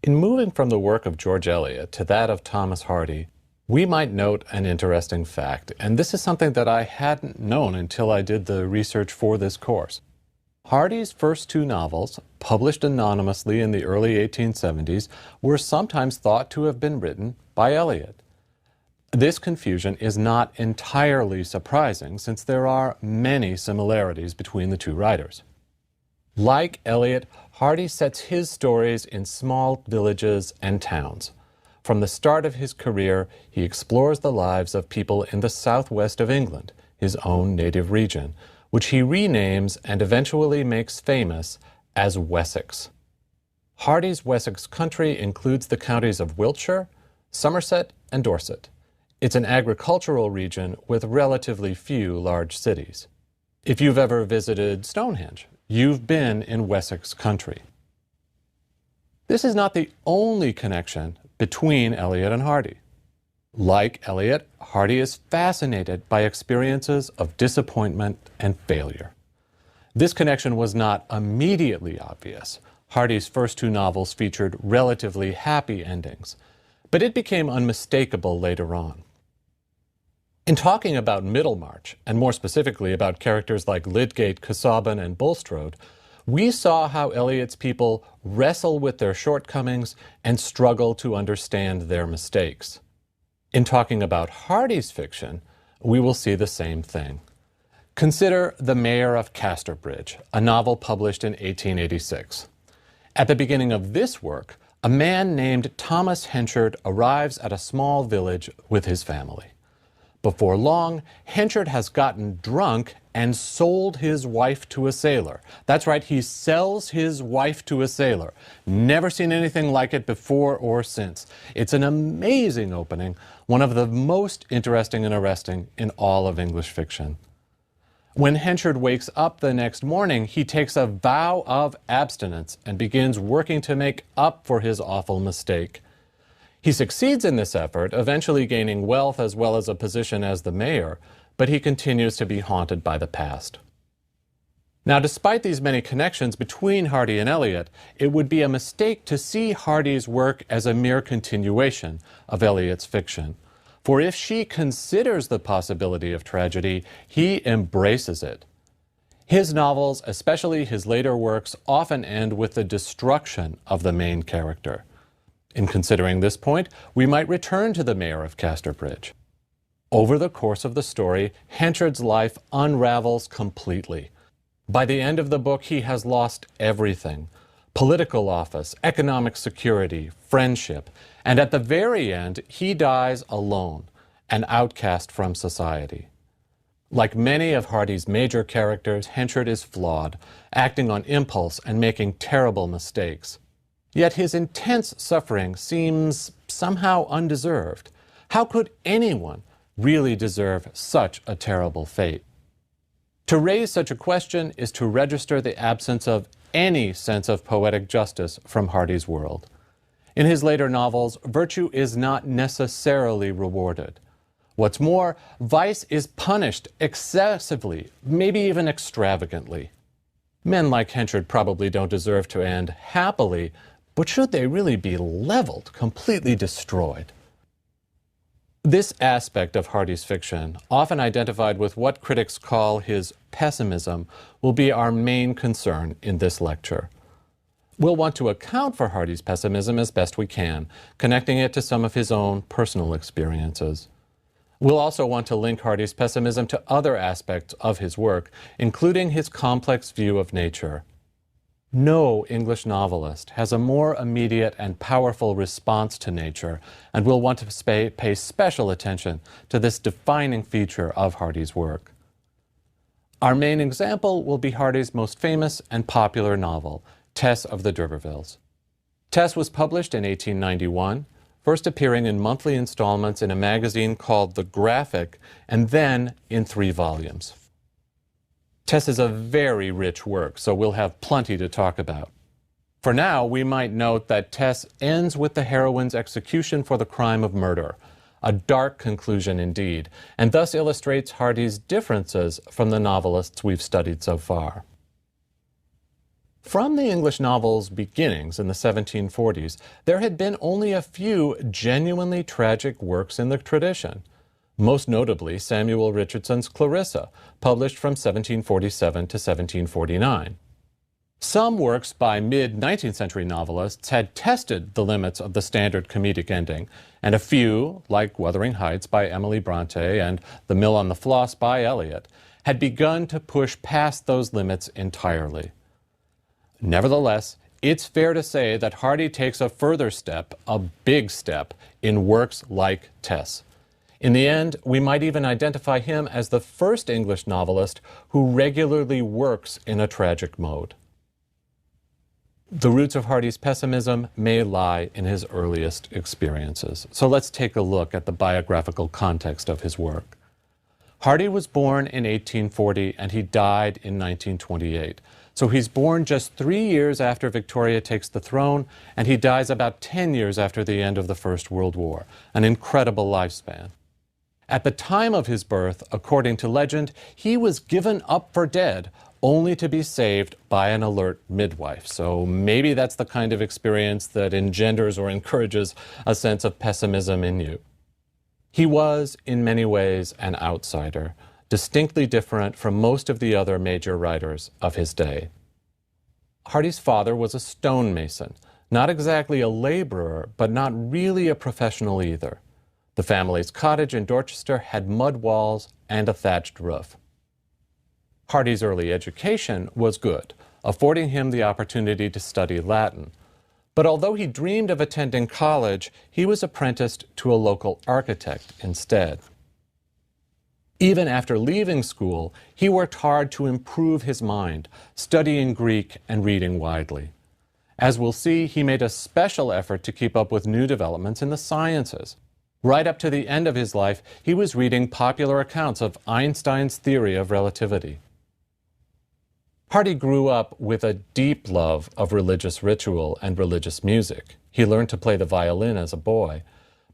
In moving from the work of George Eliot to that of Thomas Hardy, we might note an interesting fact, and this is something that I hadn't known until I did the research for this course. Hardy's first two novels, published anonymously in the early 1870s, were sometimes thought to have been written by Eliot. This confusion is not entirely surprising, since there are many similarities between the two writers. Like Eliot, Hardy sets his stories in small villages and towns. From the start of his career, he explores the lives of people in the southwest of England, his own native region, which he renames and eventually makes famous as Wessex. Hardy's Wessex country includes the counties of Wiltshire, Somerset, and Dorset. It's an agricultural region with relatively few large cities. If you've ever visited Stonehenge, you've been in Wessex country. This is not the only connection between Eliot and Hardy. Like Eliot, Hardy is fascinated by experiences of disappointment and failure. This connection was not immediately obvious. Hardy's first two novels featured relatively happy endings, but it became unmistakable later on. In talking about Middlemarch, and more specifically about characters like Lydgate, Casaubon, and Bulstrode, we saw how Eliot's people wrestle with their shortcomings and struggle to understand their mistakes. In talking about Hardy's fiction, we will see the same thing. Consider The Mayor of Casterbridge, a novel published in 1886. At the beginning of this work, a man named Thomas Henchard arrives at a small village with his family. Before long, Henchard has gotten drunk and sold his wife to a sailor. That's right, he sells his wife to a sailor. Never seen anything like it before or since. It's an amazing opening, one of the most interesting and arresting in all of English fiction. When Henchard wakes up the next morning, he takes a vow of abstinence and begins working to make up for his awful mistake. He succeeds in this effort, eventually gaining wealth as well as a position as the mayor, but he continues to be haunted by the past. Now, despite these many connections between Hardy and Eliot, it would be a mistake to see Hardy's work as a mere continuation of Eliot's fiction. For if she considers the possibility of tragedy, he embraces it. His novels, especially his later works, often end with the destruction of the main character. In considering this point, we might return to The Mayor of Casterbridge. Over the course of the story, Henchard's life unravels completely. By the end of the book, he has lost everything: political office, economic security, friendship, and at the very end, he dies alone, an outcast from society. Like many of Hardy's major characters, Henchard is flawed, acting on impulse and making terrible mistakes. Yet his intense suffering seems somehow undeserved. How could anyone really deserve such a terrible fate? To raise such a question is to register the absence of any sense of poetic justice from Hardy's world. In his later novels, virtue is not necessarily rewarded. What's more, vice is punished excessively, maybe even extravagantly. Men like Henchard probably don't deserve to end happily, but should they really be leveled, completely destroyed? This aspect of Hardy's fiction, often identified with what critics call his pessimism, will be our main concern in this lecture. We'll want to account for Hardy's pessimism as best we can, connecting it to some of his own personal experiences. We'll also want to link Hardy's pessimism to other aspects of his work, including his complex view of nature. No English novelist has a more immediate and powerful response to nature, and we'll want to pay special attention to this defining feature of Hardy's work. Our main example will be Hardy's most famous and popular novel, Tess of the D'Urbervilles. Tess was published in 1891, first appearing in monthly installments in a magazine called The Graphic, and then in 3 volumes. Tess is a very rich work, so we'll have plenty to talk about. For now, we might note that Tess ends with the heroine's execution for the crime of murder, a dark conclusion indeed, and thus illustrates Hardy's differences from the novelists we've studied so far. From the English novel's beginnings in the 1740s, there had been only a few genuinely tragic works in the tradition. Most notably, Samuel Richardson's Clarissa, published from 1747 to 1749. Some works by mid-19th century novelists had tested the limits of the standard comedic ending, and a few, like Wuthering Heights by Emily Bronte and The Mill on the Floss by Eliot, had begun to push past those limits entirely. Nevertheless, it's fair to say that Hardy takes a further step, a big step, in works like Tess. In the end, we might even identify him as the first English novelist who regularly works in a tragic mode. The roots of Hardy's pessimism may lie in his earliest experiences. So let's take a look at the biographical context of his work. Hardy was born in 1840 and he died in 1928. So he's born just 3 years after Victoria takes the throne, and he dies about 10 years after the end of the First World War, an incredible lifespan. At the time of his birth, according to legend, he was given up for dead, only to be saved by an alert midwife. So maybe that's the kind of experience that engenders or encourages a sense of pessimism in you. He was, in many ways, an outsider, distinctly different from most of the other major writers of his day. Hardy's father was a stonemason, not exactly a laborer, but not really a professional either. The family's cottage in Dorchester had mud walls and a thatched roof. Hardy's early education was good, affording him the opportunity to study Latin. But although he dreamed of attending college, he was apprenticed to a local architect instead. Even after leaving school, he worked hard to improve his mind, studying Greek and reading widely. As we'll see, he made a special effort to keep up with new developments in the sciences. Right up to the end of his life, he was reading popular accounts of Einstein's theory of relativity. Hardy grew up with a deep love of religious ritual and religious music. He learned to play the violin as a boy.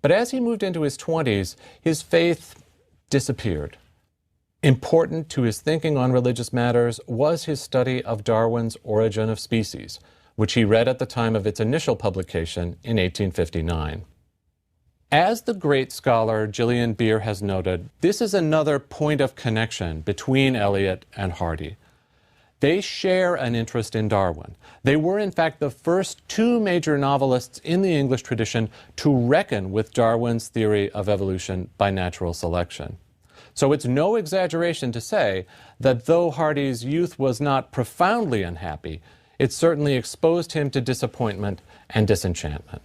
But as he moved into his 20s, his faith disappeared. Important to his thinking on religious matters was his study of Darwin's Origin of Species, which he read at the time of its initial publication in 1859. As the great scholar Gillian Beer has noted, this is another point of connection between Eliot and Hardy. They share an interest in Darwin. They were, in fact, the first two major novelists in the English tradition to reckon with Darwin's theory of evolution by natural selection. So it's no exaggeration to say that though Hardy's youth was not profoundly unhappy, it certainly exposed him to disappointment and disenchantment.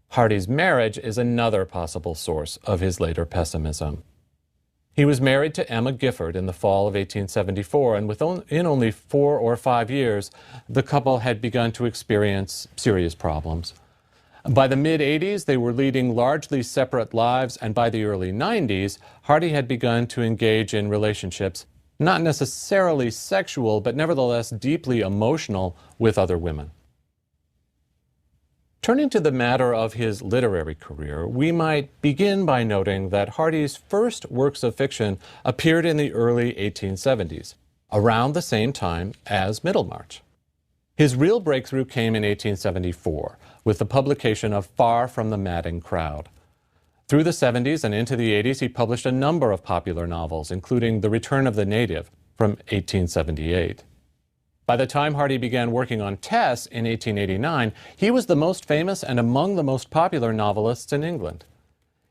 Hardy's marriage is another possible source of his later pessimism. He was married to Emma Gifford in the fall of 1874, and within only 4 or 5 years, the couple had begun to experience serious problems. By the mid-80s, they were leading largely separate lives, and by the early 90s, Hardy had begun to engage in relationships, not necessarily sexual, but nevertheless deeply emotional, with other women. Turning to the matter of his literary career, we might begin by noting that Hardy's first works of fiction appeared in the early 1870s, around the same time as Middlemarch. His real breakthrough came in 1874, with the publication of Far from the Madding Crowd. Through the 70s and into the 80s, he published a number of popular novels, including The Return of the Native from 1878. By the time Hardy began working on Tess in 1889, he was the most famous and among the most popular novelists in England.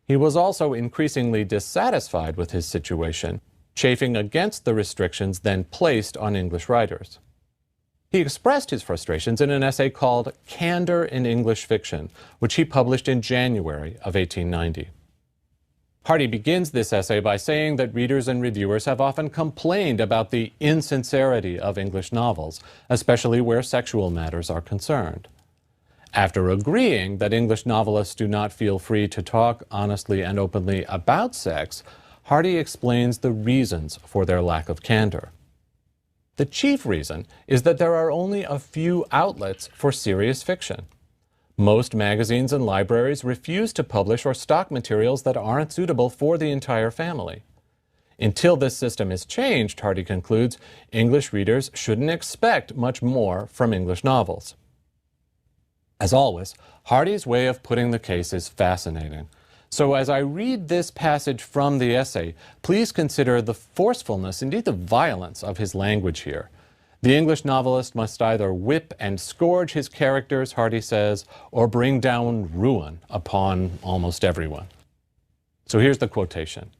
He was also increasingly dissatisfied with his situation, chafing against the restrictions then placed on English writers. He expressed his frustrations in an essay called Candor in English Fiction, which he published in January of 1890. Hardy begins this essay by saying that readers and reviewers have often complained about the insincerity of English novels, especially where sexual matters are concerned. After agreeing that English novelists do not feel free to talk honestly and openly about sex, Hardy explains the reasons for their lack of candor. The chief reason is that there are only a few outlets for serious fiction. Most magazines and libraries refuse to publish or stock materials that aren't suitable for the entire family. Until this system is changed, Hardy concludes, English readers shouldn't expect much more from English novels. As always, Hardy's way of putting the case is fascinating. So as I read this passage from the essay, please consider the forcefulness, indeed the violence, of his language here. The English novelist must either whip and scourge his characters, Hardy says, or bring down ruin upon almost everyone. So here's the quotation.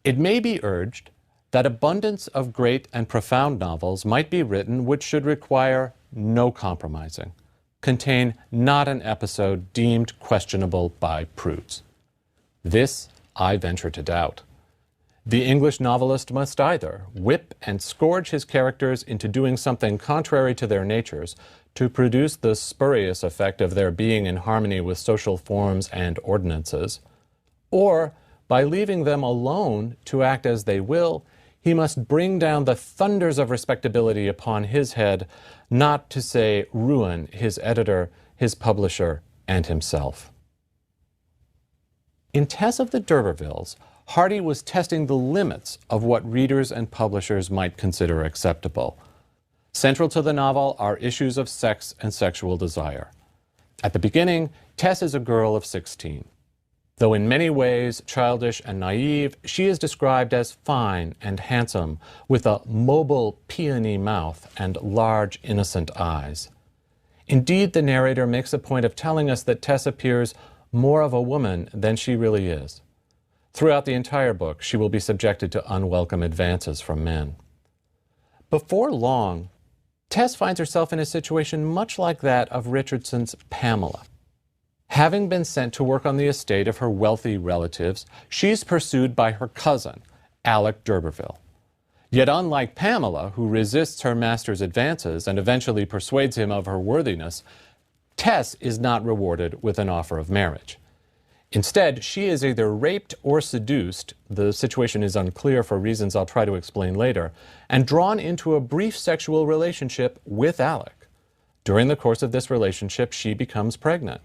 It may be urged that abundance of great and profound novels might be written which should require no compromising, contain not an episode deemed questionable by prudes. This I venture to doubt. The English novelist must either whip and scourge his characters into doing something contrary to their natures to produce the spurious effect of their being in harmony with social forms and ordinances, or by leaving them alone to act as they will, he must bring down the thunders of respectability upon his head, not to say ruin his editor, his publisher, and himself. In Tess of the D'Urbervilles, Hardy was testing the limits of what readers and publishers might consider acceptable. Central to the novel are issues of sex and sexual desire. At the beginning, Tess is a girl of 16. Though in many ways childish and naive, she is described as fine and handsome, with a mobile, peony mouth and large, innocent eyes. Indeed, the narrator makes a point of telling us that Tess appears more of a woman than she really is. Throughout the entire book, she will be subjected to unwelcome advances from men. Before long, Tess finds herself in a situation much like that of Richardson's Pamela. Having been sent to work on the estate of her wealthy relatives, she's pursued by her cousin, Alec d'Urberville. Yet unlike Pamela, who resists her master's advances and eventually persuades him of her worthiness, Tess is not rewarded with an offer of marriage. Instead, she is either raped or seduced, the situation is unclear for reasons I'll try to explain later, and drawn into a brief sexual relationship with Alec. During the course of this relationship, she becomes pregnant.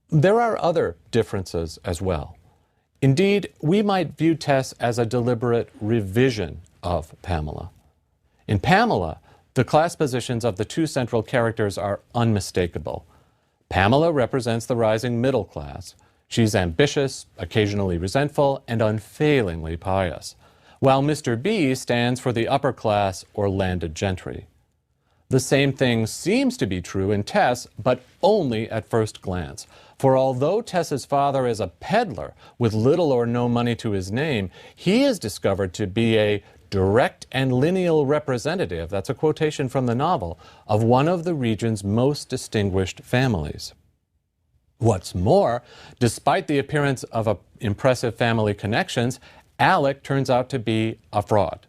There are other differences as well. Indeed, we might view Tess as a deliberate revision of Pamela. In Pamela, the class positions of the two central characters are unmistakable. Pamela represents the rising middle class. She's ambitious, occasionally resentful, and unfailingly pious, while Mr. B stands for the upper class or landed gentry. The same thing seems to be true in Tess, but only at first glance. For although Tess's father is a peddler with little or no money to his name, he is discovered to be a direct and lineal representative, that's a quotation from the novel, of one of the region's most distinguished families. What's more, despite the appearance of impressive family connections, Alec turns out to be a fraud.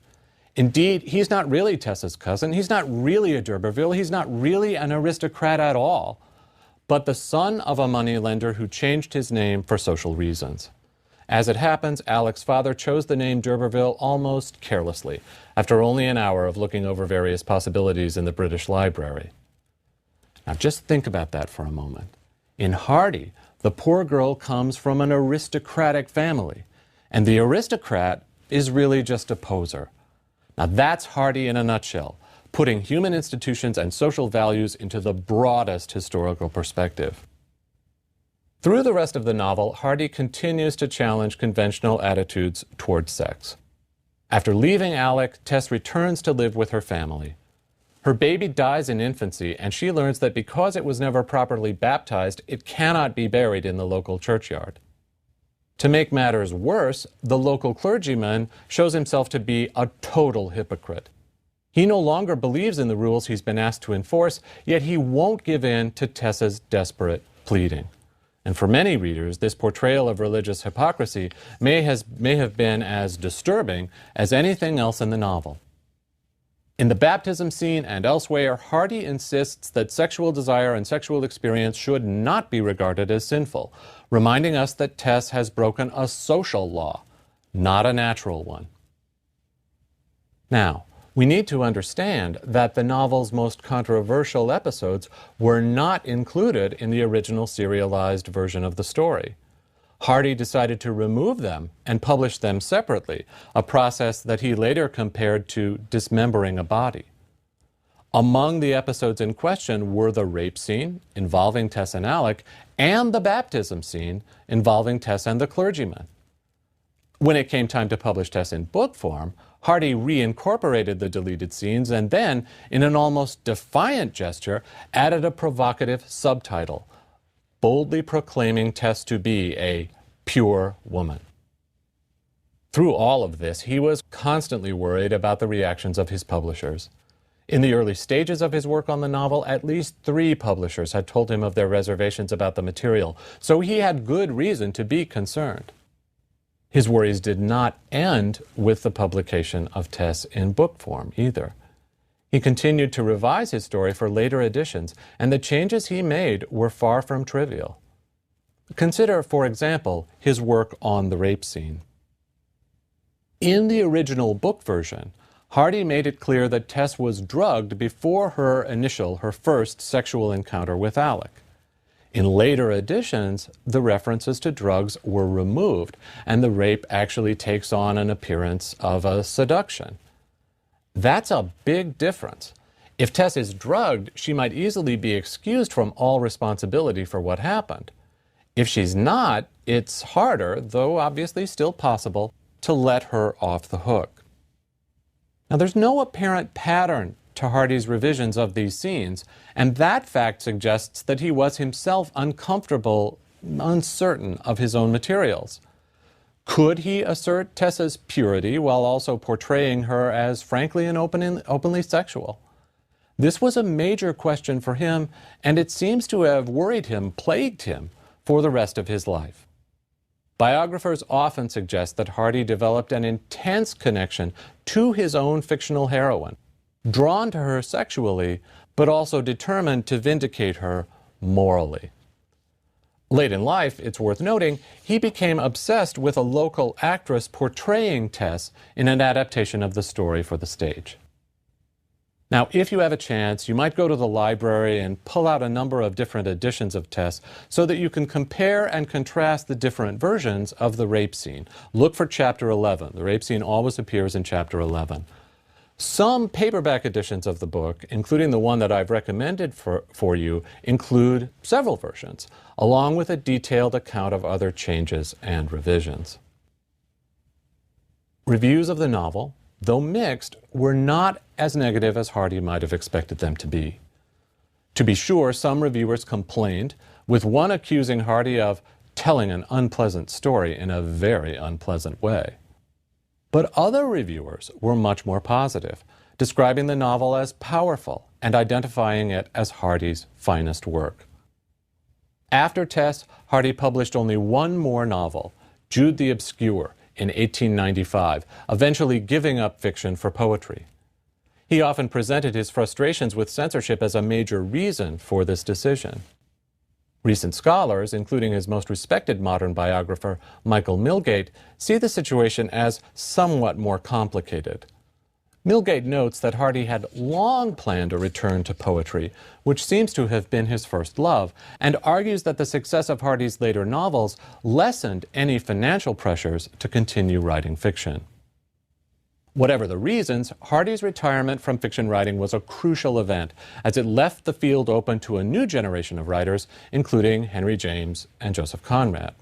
Indeed, he's not really Tess's cousin, he's not really a d'Urberville, he's not really an aristocrat at all, but the son of a moneylender who changed his name for social reasons. As it happens, Alec's father chose the name d'Urberville almost carelessly, after only an hour of looking over various possibilities in the British Library. Now just think about that for a moment. In Hardy, the poor girl comes from an aristocratic family, and the aristocrat is really just a poser. Now that's Hardy in a nutshell, putting human institutions and social values into the broadest historical perspective. Through the rest of the novel, Hardy continues to challenge conventional attitudes toward sex. After leaving Alec, Tess returns to live with her family. Her baby dies in infancy, and she learns that because it was never properly baptized, it cannot be buried in the local churchyard. To make matters worse, the local clergyman shows himself to be a total hypocrite. He no longer believes in the rules he's been asked to enforce, yet he won't give in to Tess's desperate pleading. And for many readers, this portrayal of religious hypocrisy may have been as disturbing as anything else in the novel. In the baptism scene and elsewhere, Hardy insists that sexual desire and sexual experience should not be regarded as sinful, reminding us that Tess has broken a social law, not a natural one. Now, we need to understand that the novel's most controversial episodes were not included in the original serialized version of the story. Hardy decided to remove them and publish them separately, a process that he later compared to dismembering a body. Among the episodes in question were the rape scene involving Tess and Alec and the baptism scene involving Tess and the clergyman. When it came time to publish Tess in book form, Hardy reincorporated the deleted scenes and then, in an almost defiant gesture, added a provocative subtitle, boldly proclaiming Tess to be a pure woman. Through all of this, he was constantly worried about the reactions of his publishers. In the early stages of his work on the novel, at least 3 publishers had told him of their reservations about the material, so he had good reason to be concerned. His worries did not end with the publication of Tess in book form either. He continued to revise his story for later editions, and the changes he made were far from trivial. Consider, for example, his work on the rape scene. In the original book version, Hardy made it clear that Tess was drugged before her first sexual encounter with Alec. In later editions, the references to drugs were removed, and the rape actually takes on an appearance of a seduction. That's a big difference. If Tess is drugged, she might easily be excused from all responsibility for what happened. If she's not, it's harder, though obviously still possible, to let her off the hook. Now, there's no apparent pattern to Hardy's revisions of these scenes, and that fact suggests that he was himself uncomfortable, uncertain of his own materials. Could he assert Tessa's purity while also portraying her as frankly and openly sexual? This was a major question for him, and it seems to have worried him, plagued him, for the rest of his life. Biographers often suggest that Hardy developed an intense connection to his own fictional heroine, drawn to her sexually, but also determined to vindicate her morally. Late in life, it's worth noting, he became obsessed with a local actress portraying Tess in an adaptation of the story for the stage. Now, if you have a chance, you might go to the library and pull out a number of different editions of Tess so that you can compare and contrast the different versions of the rape scene. Look for Chapter 11. The rape scene always appears in Chapter 11. Some paperback editions of the book, including the one that I've recommended for you, include several versions, along with a detailed account of other changes and revisions. Reviews of the novel, though mixed, were not as negative as Hardy might have expected them to be. To be sure, some reviewers complained, with one accusing Hardy of telling an unpleasant story in a very unpleasant way. But other reviewers were much more positive, describing the novel as powerful and identifying it as Hardy's finest work. After Tess, Hardy published only one more novel, Jude the Obscure, in 1895, eventually giving up fiction for poetry. He often presented his frustrations with censorship as a major reason for this decision. Recent scholars, including his most respected modern biographer, Michael Milgate, see the situation as somewhat more complicated. Milgate notes that Hardy had long planned a return to poetry, which seems to have been his first love, and argues that the success of Hardy's later novels lessened any financial pressures to continue writing fiction. Whatever the reasons, Hardy's retirement from fiction writing was a crucial event, as it left the field open to a new generation of writers, including Henry James and Joseph Conrad.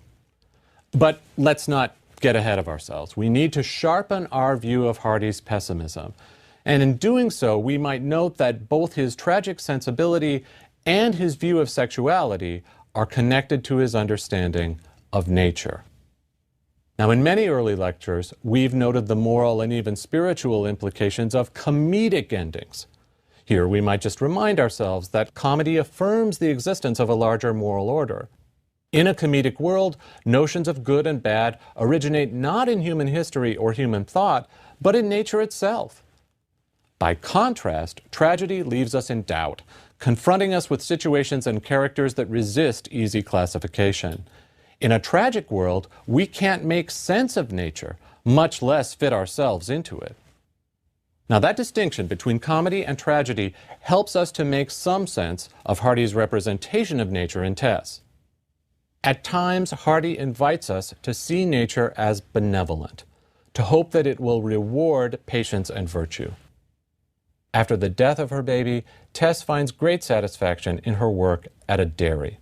But let's not get ahead of ourselves. We need to sharpen our view of Hardy's pessimism. And in doing so, we might note that both his tragic sensibility and his view of sexuality are connected to his understanding of nature. Now, in many early lectures, we've noted the moral and even spiritual implications of comedic endings. Here, we might just remind ourselves that comedy affirms the existence of a larger moral order. In a comedic world, notions of good and bad originate not in human history or human thought, but in nature itself. By contrast, tragedy leaves us in doubt, confronting us with situations and characters that resist easy classification. In a tragic world, we can't make sense of nature, much less fit ourselves into it. Now, that distinction between comedy and tragedy helps us to make some sense of Hardy's representation of nature in Tess. At times, Hardy invites us to see nature as benevolent, to hope that it will reward patience and virtue. After the death of her baby, Tess finds great satisfaction in her work at a dairy.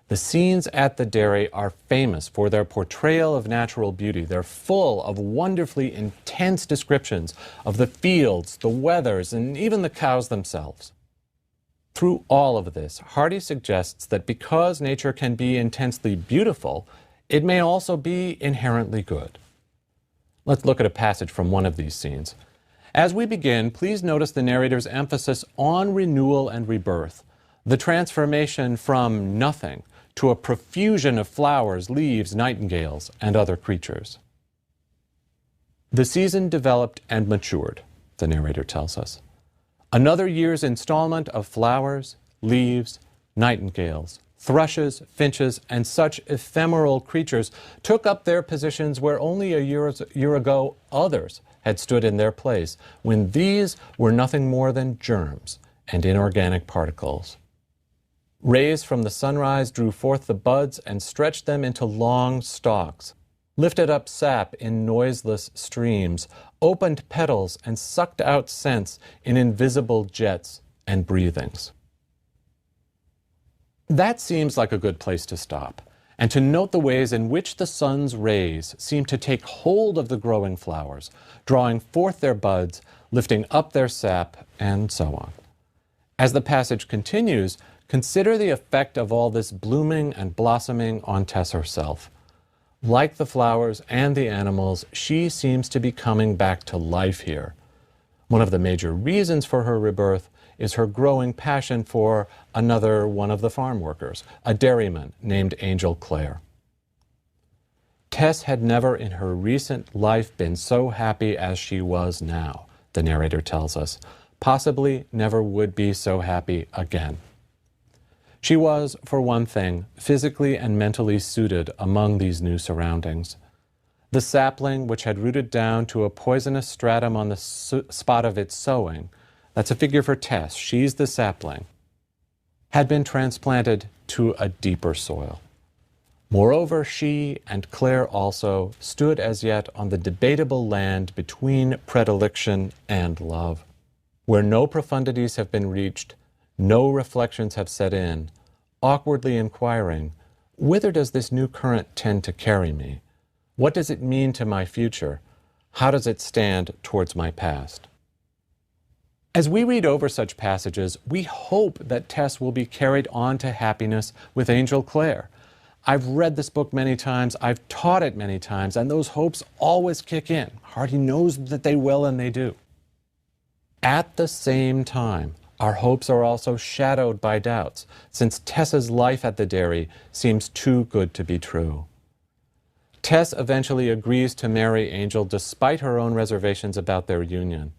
The scenes at the dairy are famous for their portrayal of natural beauty. They're full of wonderfully intense descriptions of the fields, the weathers, and even the cows themselves. Through all of this, Hardy suggests that because nature can be intensely beautiful, it may also be inherently good. Let's look at a passage from one of these scenes. As we begin, please notice the narrator's emphasis on renewal and rebirth, the transformation from nothing to a profusion of flowers, leaves, nightingales, and other creatures. The season developed and matured, the narrator tells us. Another year's installment of flowers, leaves, nightingales, thrushes, finches, and such ephemeral creatures took up their positions where only a year ago others had stood in their place, when these were nothing more than germs and inorganic particles. Rays from the sunrise drew forth the buds and stretched them into long stalks, lifted up sap in noiseless streams, opened petals and sucked out scents in invisible jets and breathings. That seems like a good place to stop, and to note the ways in which the sun's rays seem to take hold of the growing flowers, drawing forth their buds, lifting up their sap, and so on. As the passage continues, consider the effect of all this blooming and blossoming on Tess herself. Like the flowers and the animals, she seems to be coming back to life here. One of the major reasons for her rebirth is her growing passion for another one of the farm workers, a dairyman named Angel Clare. Tess had never in her recent life been so happy as she was now, the narrator tells us. Possibly never would be so happy again. She was, for one thing, physically and mentally suited among these new surroundings. The sapling, which had rooted down to a poisonous stratum on the spot of its sowing, that's a figure for Tess, she's the sapling, had been transplanted to a deeper soil. Moreover, she and Clare also stood as yet on the debatable land between predilection and love, where no profundities have been reached, no reflections have set in, awkwardly inquiring, whither does this new current tend to carry me? What does it mean to my future? How does it stand towards my past? As we read over such passages, we hope that Tess will be carried on to happiness with Angel Clare. I've read this book many times, I've taught it many times, and those hopes always kick in. Hardy knows that they will, and they do. At the same time, our hopes are also shadowed by doubts, since Tess's life at the dairy seems too good to be true. Tess eventually agrees to marry Angel despite her own reservations about their union.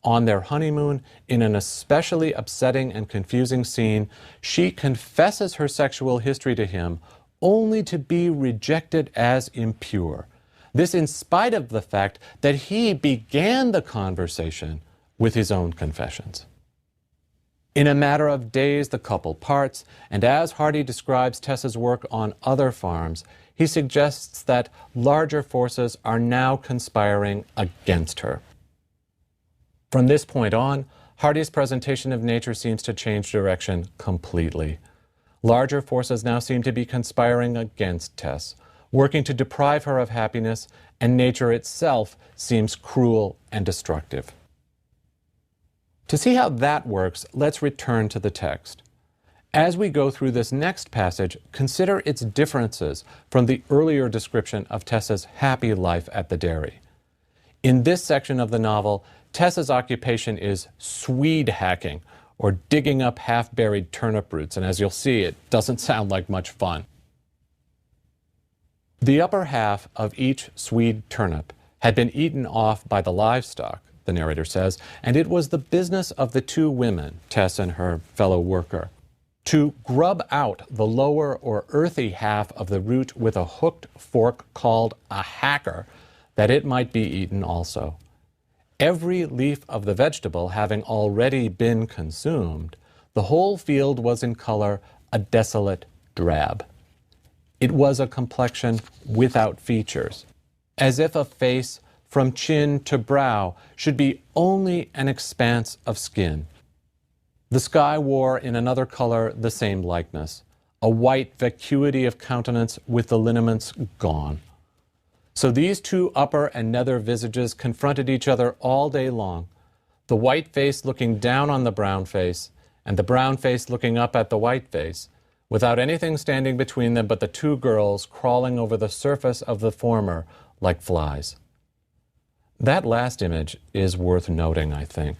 On their honeymoon, in an especially upsetting and confusing scene, she confesses her sexual history to him only to be rejected as impure. This in spite of the fact that he began the conversation with his own confessions. In a matter of days, the couple parts, and as Hardy describes Tess's work on other farms, he suggests that larger forces are now conspiring against her. From this point on, Hardy's presentation of nature seems to change direction completely. Larger forces now seem to be conspiring against Tess, working to deprive her of happiness, and nature itself seems cruel and destructive. To see how that works, let's return to the text. As we go through this next passage, consider its differences from the earlier description of Tess's happy life at the dairy. In this section of the novel, Tess's occupation is swede hacking, or digging up half-buried turnip roots, and as you'll see, it doesn't sound like much fun. The upper half of each swede turnip had been eaten off by the livestock, the narrator says, and it was the business of the two women, Tess and her fellow worker, to grub out the lower or earthy half of the root with a hooked fork called a hacker, that it might be eaten also. Every leaf of the vegetable having already been consumed, the whole field was in color a desolate drab. It was a complexion without features, as if a face from chin to brow should be only an expanse of skin. The sky wore in another color the same likeness, a white vacuity of countenance with the lineaments gone. So these two upper and nether visages confronted each other all day long, the white face looking down on the brown face, and the brown face looking up at the white face, without anything standing between them but the two girls crawling over the surface of the former like flies. That last image is worth noting, I think.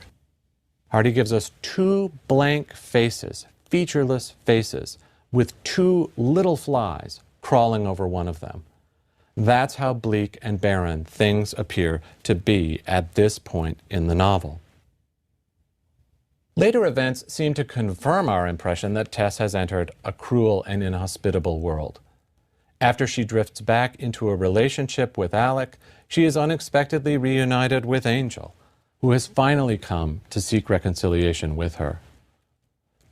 Hardy gives us two blank faces, featureless faces, with two little flies crawling over one of them. That's how bleak and barren things appear to be at this point in the novel. Later events seem to confirm our impression that Tess has entered a cruel and inhospitable world. After she drifts back into a relationship with Alec, she is unexpectedly reunited with Angel, who has finally come to seek reconciliation with her.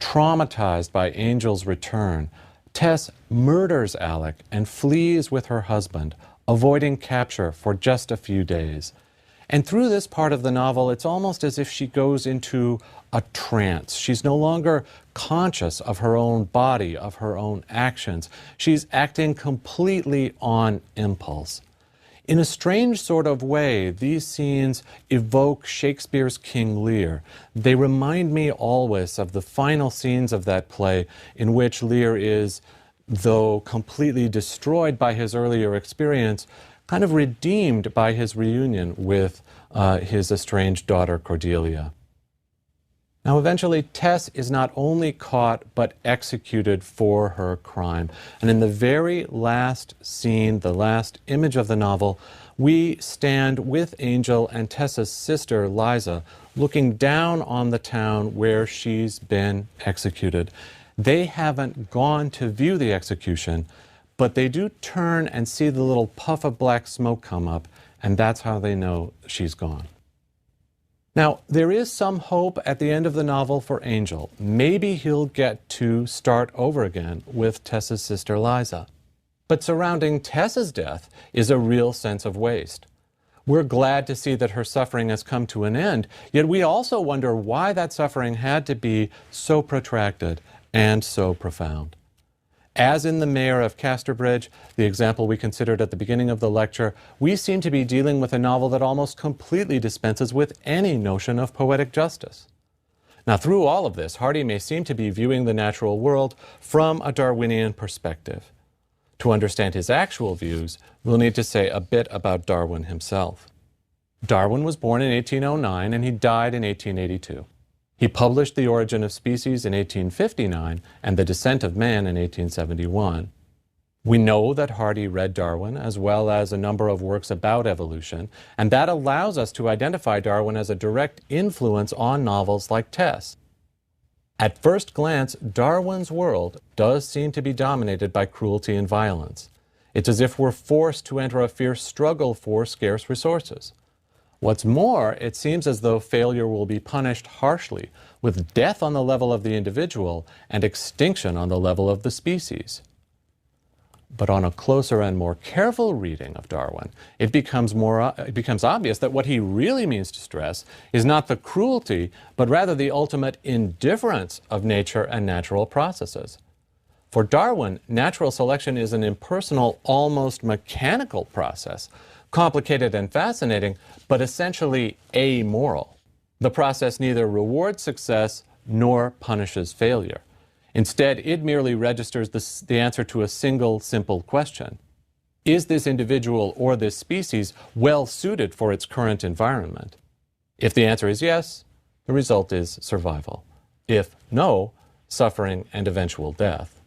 Traumatized by Angel's return, Tess murders Alec and flees with her husband, avoiding capture for just a few days. And through this part of the novel, it's almost as if she goes into a trance. She's no longer conscious of her own body, of her own actions. She's acting completely on impulse. In a strange sort of way, these scenes evoke Shakespeare's King Lear. They remind me always of the final scenes of that play in which Lear is, though completely destroyed by his earlier experience, kind of redeemed by his reunion with his estranged daughter Cordelia. Now, eventually, Tess is not only caught, but executed for her crime. And in the very last scene, the last image of the novel, we stand with Angel and Tessa's sister, Liza, looking down on the town where she's been executed. They haven't gone to view the execution, but they do turn and see the little puff of black smoke come up, and that's how they know she's gone. Now, there is some hope at the end of the novel for Angel. Maybe he'll get to start over again with Tessa's sister Liza. But surrounding Tessa's death is a real sense of waste. We're glad to see that her suffering has come to an end, yet we also wonder why that suffering had to be so protracted and so profound. As in The Mayor of Casterbridge, the example we considered at the beginning of the lecture, we seem to be dealing with a novel that almost completely dispenses with any notion of poetic justice. Now, through all of this, Hardy may seem to be viewing the natural world from a Darwinian perspective. To understand his actual views, we'll need to say a bit about Darwin himself. Darwin was born in 1809 and he died in 1882. He published The Origin of Species in 1859 and The Descent of Man in 1871. We know that Hardy read Darwin as well as a number of works about evolution, and that allows us to identify Darwin as a direct influence on novels like Tess. At first glance, Darwin's world does seem to be dominated by cruelty and violence. It's as if we're forced to enter a fierce struggle for scarce resources. What's more, it seems as though failure will be punished harshly, with death on the level of the individual and extinction on the level of the species. But on a closer and more careful reading of Darwin, it becomes obvious that what he really means to stress is not the cruelty, but rather the ultimate indifference of nature and natural processes. For Darwin, natural selection is an impersonal, almost mechanical process, complicated and fascinating, but essentially amoral. The process neither rewards success nor punishes failure. Instead, it merely registers the answer to a single, simple question. Is this individual or this species well suited for its current environment? If the answer is yes, the result is survival. If no, suffering and eventual death.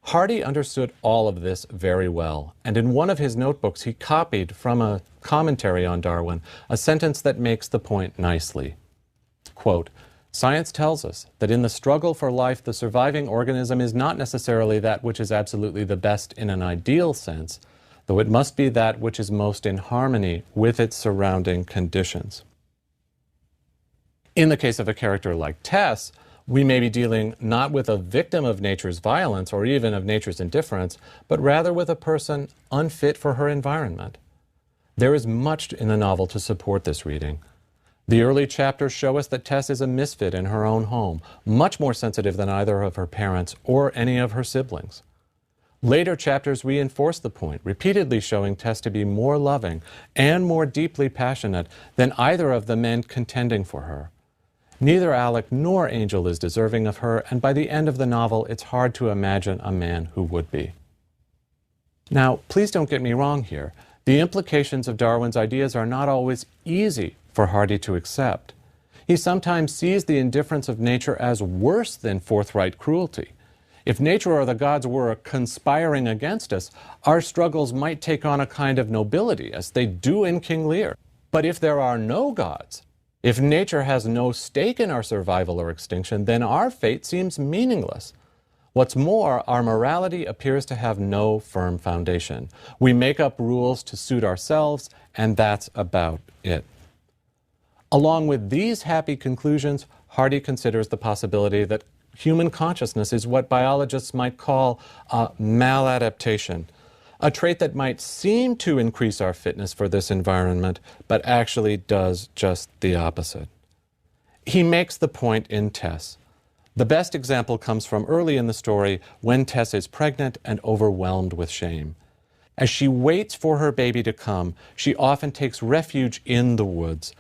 Hardy understood all of this very well, and in one of his notebooks he copied from a commentary on Darwin a sentence that makes the point nicely. Quote, "Science tells us that in the struggle for life, the surviving organism is not necessarily that which is absolutely the best in an ideal sense, though it must be that which is most in harmony with its surrounding conditions." In the case of a character like Tess, We may be dealing not with a victim of nature's violence or even of nature's indifference, but rather with a person unfit for her environment. There is much in the novel to support this reading. The early chapters show us that Tess is a misfit in her own home, much more sensitive than either of her parents or any of her siblings. Later chapters reinforce the point, repeatedly showing Tess to be more loving and more deeply passionate than either of the men contending for her. Neither Alec nor Angel is deserving of her, and by the end of the novel, it's hard to imagine a man who would be. Now, please don't get me wrong here. The implications of Darwin's ideas are not always easy for Hardy to accept. He sometimes sees the indifference of nature as worse than forthright cruelty. If nature or the gods were conspiring against us, our struggles might take on a kind of nobility, as they do in King Lear. But if there are no gods, if nature has no stake in our survival or extinction, then our fate seems meaningless. What's more, our morality appears to have no firm foundation. We make up rules to suit ourselves, and that's about it. Along with these happy conclusions, Hardy considers the possibility that human consciousness is what biologists might call a maladaptation, a trait that might seem to increase our fitness for this environment, but actually does just the opposite. He makes the point in Tess. The best example comes from early in the story when Tess is pregnant and overwhelmed with shame. As she waits for her baby to come, she often takes refuge in the woods,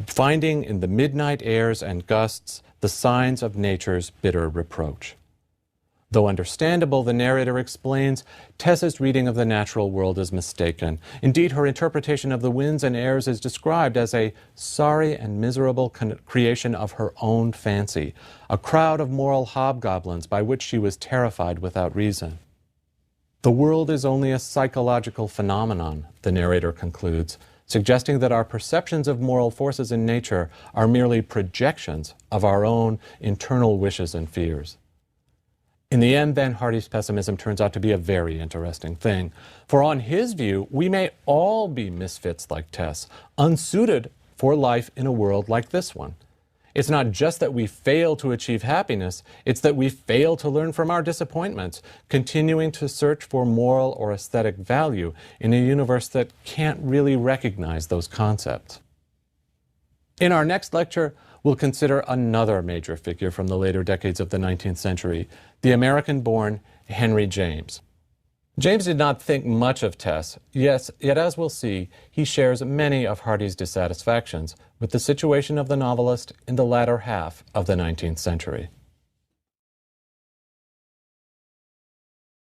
finding in the midnight airs and gusts the signs of nature's bitter reproach. Though understandable, the narrator explains, Tess's reading of the natural world is mistaken. Indeed, her interpretation of the winds and airs is described as a sorry and miserable creation of her own fancy, a crowd of moral hobgoblins by which she was terrified without reason. The world is only a psychological phenomenon, the narrator concludes, suggesting that our perceptions of moral forces in nature are merely projections of our own internal wishes and fears. In the end, then, Hardy's pessimism turns out to be a very interesting thing. For on his view, we may all be misfits like Tess, unsuited for life in a world like this one. It's not just that we fail to achieve happiness, it's that we fail to learn from our disappointments, continuing to search for moral or aesthetic value in a universe that can't really recognize those concepts. In our next lecture, we'll consider another major figure from the later decades of the 19th century, the American-born Henry James. James did not think much of Tess, yet as we'll see, he shares many of Hardy's dissatisfactions with the situation of the novelist in the latter half of the 19th century.